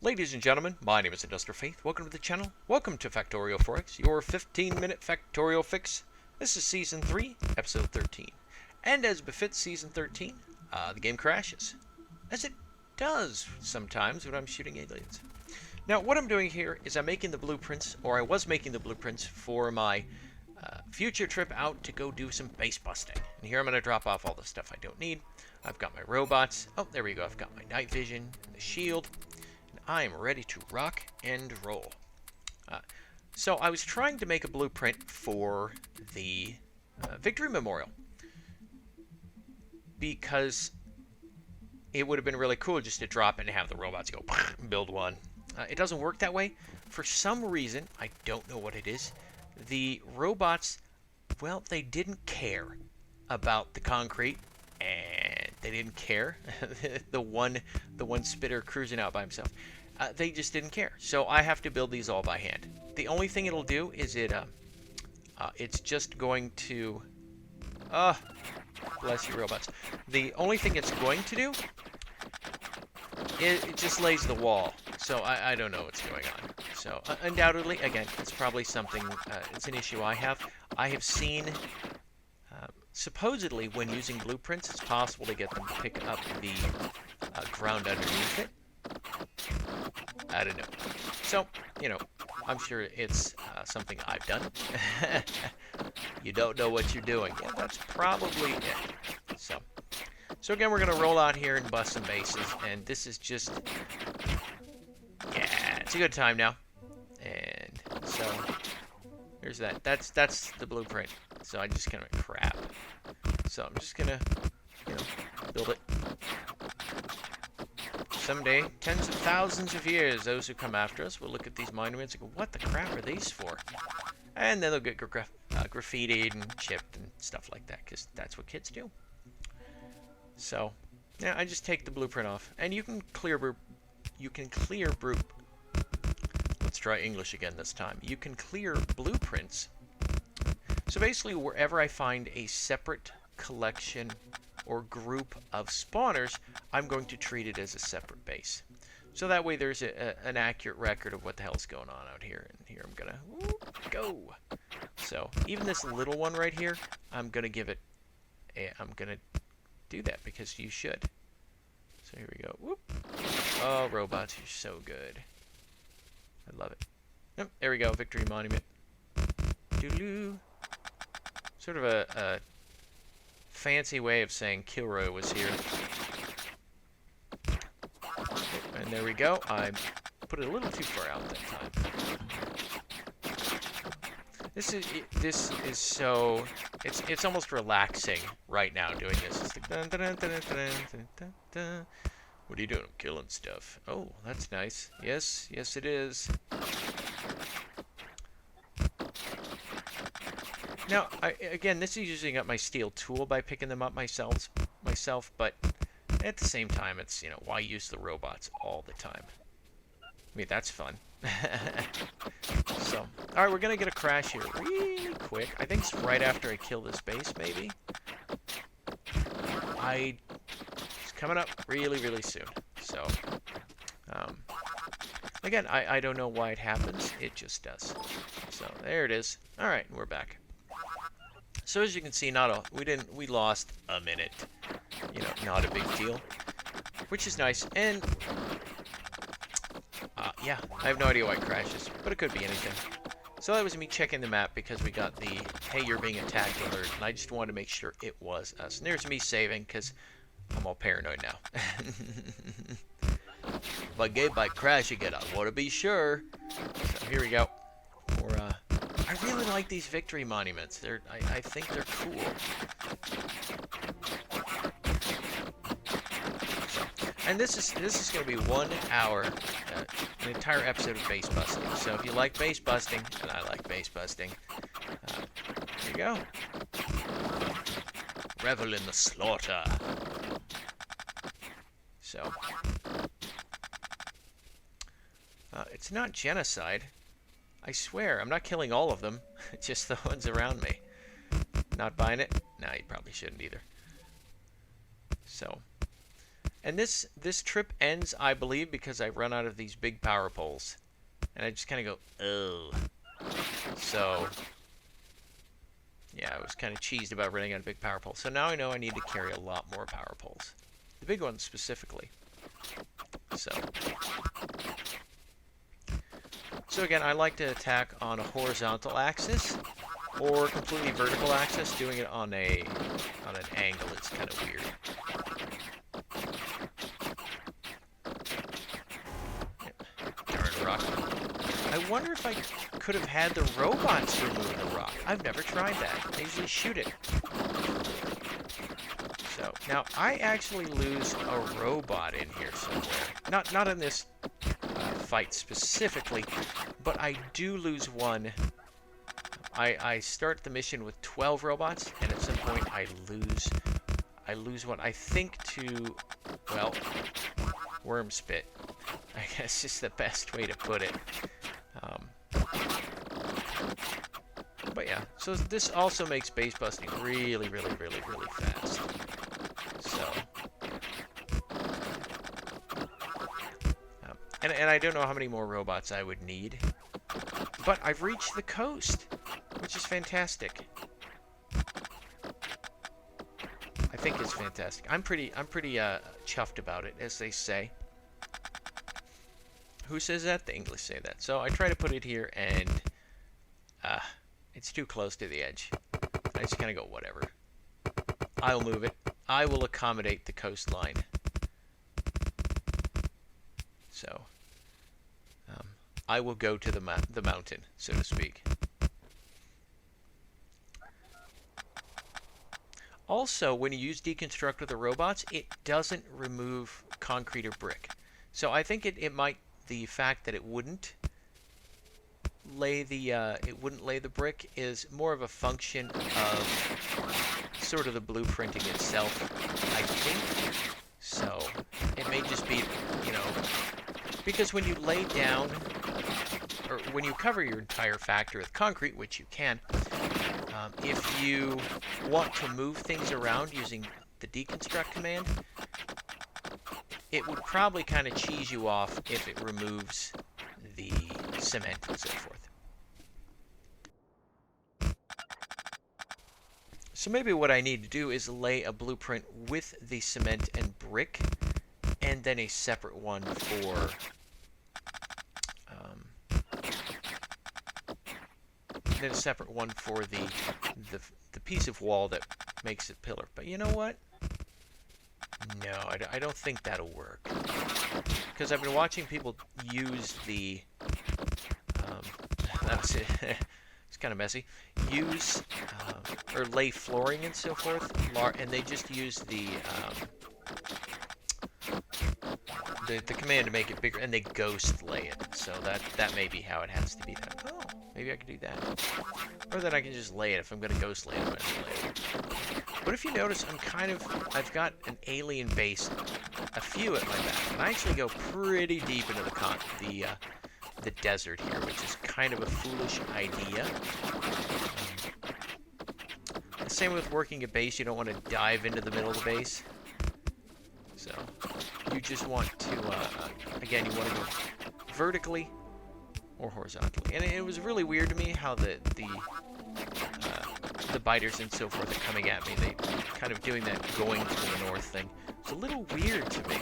Ladies and gentlemen, my name is IndustrialFaith. Welcome to the channel. Welcome to Factorio Forex, your 15-minute Factorio fix. This is Season 3, Episode 13. And as befits Season 13, the game crashes. As it does sometimes when I'm shooting aliens. Now, what I'm doing here is I'm making the blueprints, or I was making the blueprints for my future trip out to go do some base busting. And here I'm going to drop off all the stuff I don't need. I've got my robots. Oh, there we go. I've got my night vision, and the shield. I am ready to rock and roll. So I was trying to make a blueprint for the Victory Memorial because it would have been really cool just to drop it and have the robots go build one. It doesn't work that way. For some reason, I don't know what it is, the robots, well, they didn't care about the concrete, and they didn't care. the one spitter cruising out by himself. They just didn't care. So I have to build these all by hand. The only thing it'll do is it's just going to bless you, robots. The only thing it's going to do is it just lays the wall. So I don't know what's going on. So undoubtedly, again, it's probably something, it's an issue I have. I have seen, supposedly when using blueprints, it's possible to get them to pick up the ground underneath it. I don't know. So, you know, I'm sure it's something I've done. You don't know what you're doing. Yeah, that's probably it. So again, we're going to roll out here and bust some bases. And this is just, yeah, it's a good time now. And so, there's that. That's the blueprint. So I just kind of crap. So I'm just going to, you know, build it. Someday, tens of thousands of years, those who come after us will look at these monuments and go, what the crap are these for? And then they'll get graffitied and chipped and stuff like that, because that's what kids do. So, yeah, I just take the blueprint off. And you can clear let's try English again this time. You can clear blueprints. So basically, wherever I find a separate collection or group of spawners, I'm going to treat it as a separate base. So that way there's an accurate record of what the hell's going on out here. And here I'm gonna go. So even this little one right here, I'm gonna give it I'm gonna do that because you should. So here we go. Whoop. Oh, robots, you're so good. I love it. Yep, there we go, Victory Monument. Doodaloo. Sort of a fancy way of saying Kilroy was here. And there we go. I put it a little too far out that time. This is so it's almost relaxing right now doing this. It's like dun, dun, dun, dun, dun, dun, dun, dun. What are you doing? I'm killing stuff. Oh, that's nice. Yes, yes it is. Now, again, this is using up my steel tool by picking them up myself, but at the same time, it's, you know, why use the robots all the time? I mean, that's fun. So, alright, we're going to get a crash here really quick. I think it's right after I kill this base, maybe. It's coming up really, really soon. So, again, I don't know why it happens. It just does. So, there it is. Alright, we're back. So as you can see, we lost a minute. You know, not a big deal, which is nice. And yeah, I have no idea why it crashes, but it could be anything. So that was me checking the map because we got the hey, you're being attacked alert, and I just wanted to make sure it was us. And there's me saving because I'm all paranoid now. If I get by crash again, I want to be sure. So here we go. I really like these victory monuments. I think they're cool. And this is going to be 1 hour, an entire episode of base busting. So if you like base busting, and I like base busting, here you go. Revel in the slaughter. So it's not genocide. I swear, I'm not killing all of them, just the ones around me. Not buying it? Nah, you probably shouldn't either. So, And this trip ends, I believe, because I run out of these big power poles. And I just kind of go, ugh. So, yeah, I was kind of cheesed about running out of big power poles. So now I know I need to carry a lot more power poles. The big ones specifically. So again, I like to attack on a horizontal axis or completely vertical axis. Doing it on an angle is kind of weird. Darn rock. I wonder if I could have had the robots remove the rock. I've never tried that. I usually shoot it. So now I actually lose a robot in here somewhere. Not in this fight specifically, but I do lose one. I start the mission with 12 robots, and at some point I lose one. I think to, well, worm spit. I guess is the best way to put it. But yeah, so this also makes base busting really, really, really, really fast. So, and I don't know how many more robots I would need, but I've reached the coast, which is fantastic. I think it's fantastic. I'm pretty chuffed about it, as they say. Who says that? The English say that. So I try to put it here, and it's too close to the edge. I just kind of go, whatever. I'll move it. I will accommodate the coastline. So, I will go to the mountain, so to speak. Also, when you use deconstruct with the robots, it doesn't remove concrete or brick. So I think it might, the fact that it wouldn't lay the brick is more of a function of sort of the blueprinting itself, I think. So it may just be, you know, because when you lay down, or when you cover your entire factory with concrete, which you can, if you want to move things around using the deconstruct command, it would probably kind of cheese you off if it removes the cement and so forth. So maybe what I need to do is lay a blueprint with the cement and brick, and then a separate one for the piece of wall that makes it pillar. But you know what? No, I don't think that'll work, because I've been watching people use the that was it. It's kind of messy. Use or lay flooring and so forth, and they just use the command to make it bigger, and they ghost lay it. So that may be how it has to be done. Oh, maybe I could do that, or then I can just lay it. If I'm going to ghost lay it, I'm going to lay it. But if you notice, I've got an alien base, a few at my back, and I actually go pretty deep into the desert here, which is kind of a foolish idea. Same with working a base, you don't want to dive into the middle of the base. So you just want to, again, you want to go vertically or horizontally. And it was really weird to me how the biters and so forth are coming at me. They kind of doing that going to the north thing. It's a little weird to me.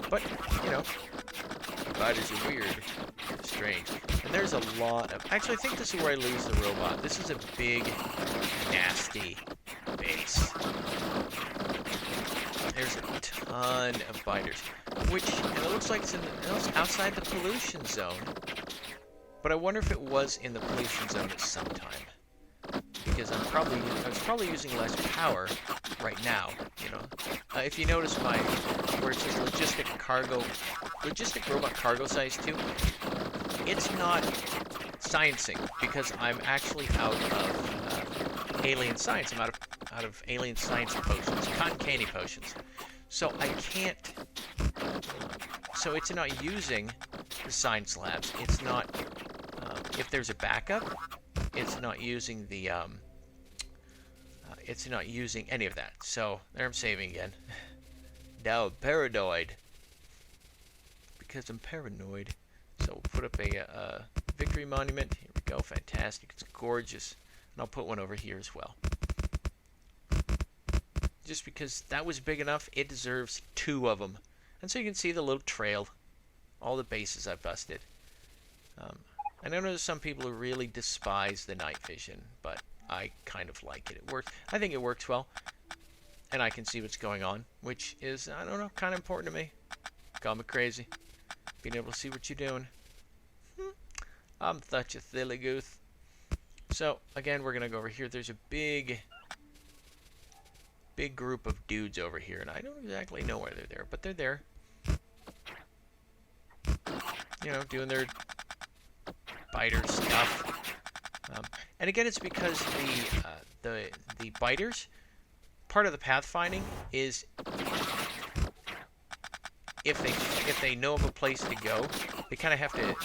But, you know, biters are weird. Strange. And there's a lot of... Actually, I think this is where I lose the robot. This is a big, nasty base. There's a ton of biters, which, and it looks like it's outside the pollution zone. But I wonder if it was in the pollution zone at some time, because I was probably using less power right now. You know, if you notice where it says logistic robot cargo size 2, it's not sciencing, because I'm actually out of alien science. I'm out of alien science potions, cotton candy potions. So I can't. So it's not using the science labs. It's not. If there's a backup, it's not using the. it's not using any of that. So there, I'm saving again. Now I'm paranoid. Because I'm paranoid. So we'll put up a victory monument. Here we go. Fantastic. It's gorgeous. And I'll put one over here as well. Just because that was big enough, it deserves 2 of them. And so you can see the little trail. All the bases I've busted. I know there's some people who really despise the night vision, but I kind of like it. It works. I think it works well. And I can see what's going on, which is, I don't know, kind of important to me. Call me crazy. Being able to see what you're doing. I'm such a silly goose. So, again, we're going to go over here. There's a big group of dudes over here, and I don't exactly know why they're there, but they're there. You know, doing their biter stuff. And again, it's because the biters, part of the pathfinding is if they know of a place to go, they kind of have to.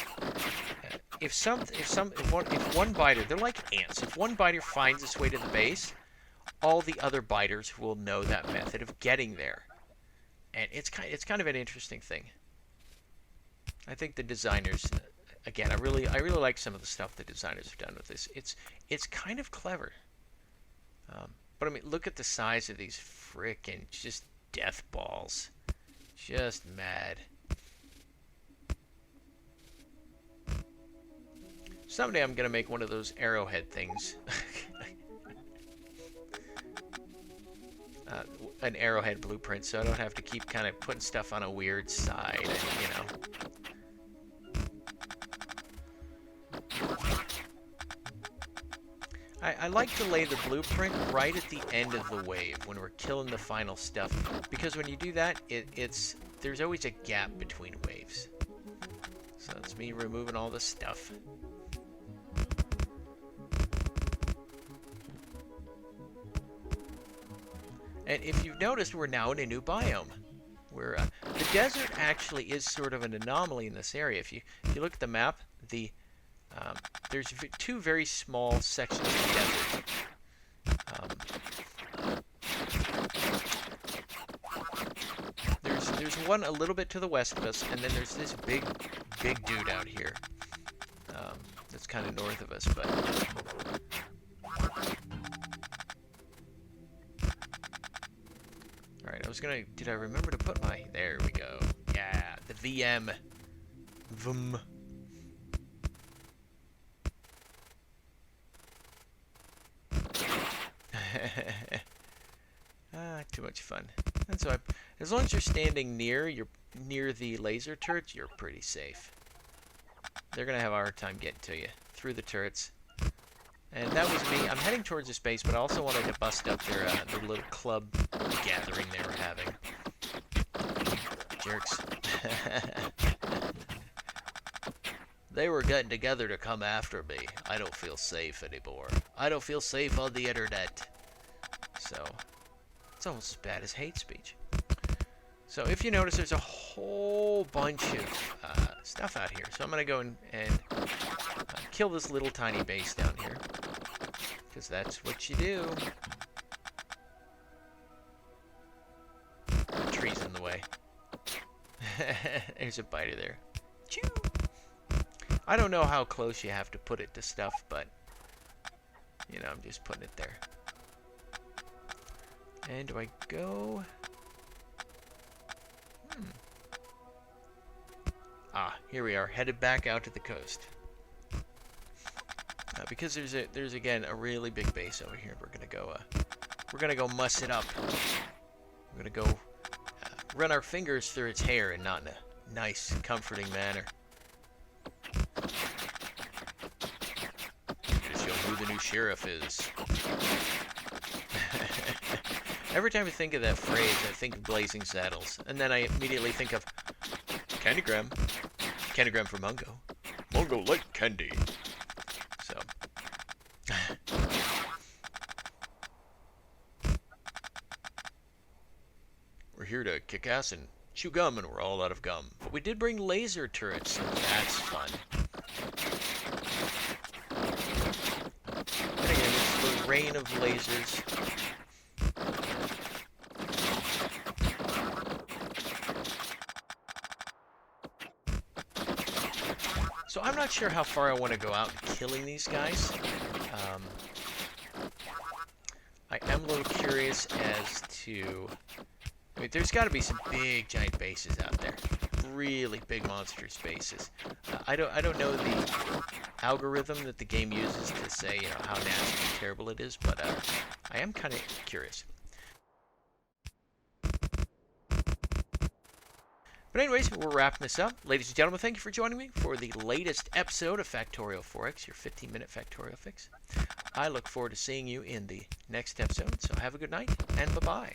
If one biter, they're like ants. If one biter finds its way to the base, all the other biters will know that method of getting there, and it's kind of an interesting thing. I think the designers, again, I really like some of the stuff the designers have done with this. It's kind of clever. But I mean, look at the size of these frickin' just death balls. Just mad. Someday I'm gonna make one of those arrowhead things. An arrowhead blueprint, so I don't have to keep kind of putting stuff on a weird side, you know. I like to lay the blueprint right at the end of the wave when we're killing the final stuff, because when you do that, there's always a gap between waves. So that's me removing all the stuff. And if you've noticed, we're now in a new biome. Where the desert actually is sort of an anomaly in this area. If you look at the map, there's 2 very small sections of desert. There's one a little bit to the west of us, and then there's this big dude out here. That's kind of north of us, but. Alright, did I remember to put there we go. Yeah, the VM. Vum. Too much fun. And so, as long as you're standing near the laser turrets, you're pretty safe. They're gonna have a hard time getting to you through the turrets. And that was me. I'm heading towards the space, but I also wanted to bust up their little club gathering they were having. Jerks. They were getting together to come after me. I don't feel safe anymore. I don't feel safe on the internet. So, it's almost as bad as hate speech. So if you notice, there's a whole bunch of stuff out here. So I'm going to go and kill this little tiny base down here. Because that's what you do. Trees in the way. There's a biter there. Choo! I don't know how close you have to put it to stuff, but, you know, I'm just putting it there. And do I go? Here we are, headed back out to the coast. Because there's again a really big base over here. We're gonna go muss it up. We're gonna go run our fingers through its hair, and not in a nice, comforting manner. To show who the new sheriff is. Every time I think of that phrase, I think of Blazing Saddles, and then I immediately think of Candygram. Candygram for Mungo. Mungo like candy. So. We're here to kick ass and chew gum, and we're all out of gum. But we did bring laser turrets, so that's fun. And again, it's the rain of lasers. So I'm not sure how far I want to go out killing these guys. I am a little curious as to... I mean, there's got to be some big, giant bases out there. Really big monstrous bases. I don't know the algorithm that the game uses to say, you know, how nasty and terrible it is, but I am kind of curious. But anyways, we're wrapping this up. Ladies and gentlemen, thank you for joining me for the latest episode of Factorio 4X, your 15-minute Factorio fix. I look forward to seeing you in the next episode, so have a good night, and bye-bye.